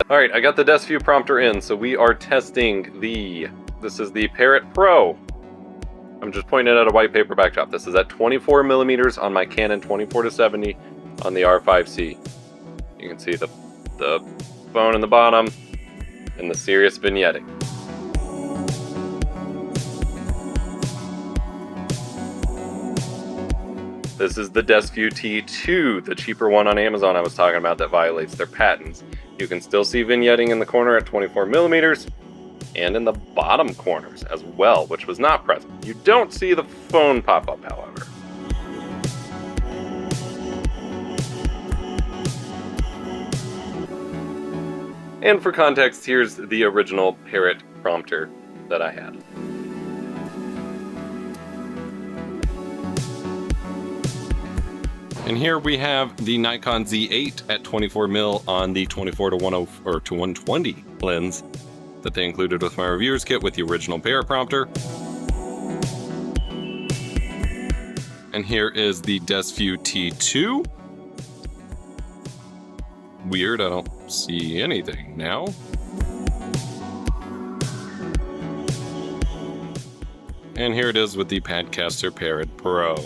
Alright, I got the Desview prompter in, so we are testing this is the Parrot Pro. I'm just pointing at a white paper backdrop. This is at 24 millimeters on my Canon 24-70 on the R5C. You can see the phone in the bottom and the serious vignetting. This is the Desview T2, the cheaper one on Amazon I was talking about that violates their patents. You can still see vignetting in the corner at 24 millimeters and in the bottom corners as well, which was not present. You don't see the phone pop up, however. And for context, here's the original Parrot prompter that I had. And here we have the Nikon Z8 at 24mm on the 24 to 120 lens that they included with my reviewer's kit with the original Parrot prompter. And here is the Desview T2. Weird, I don't see anything now. And here it is with the Padcaster Parrot Pro.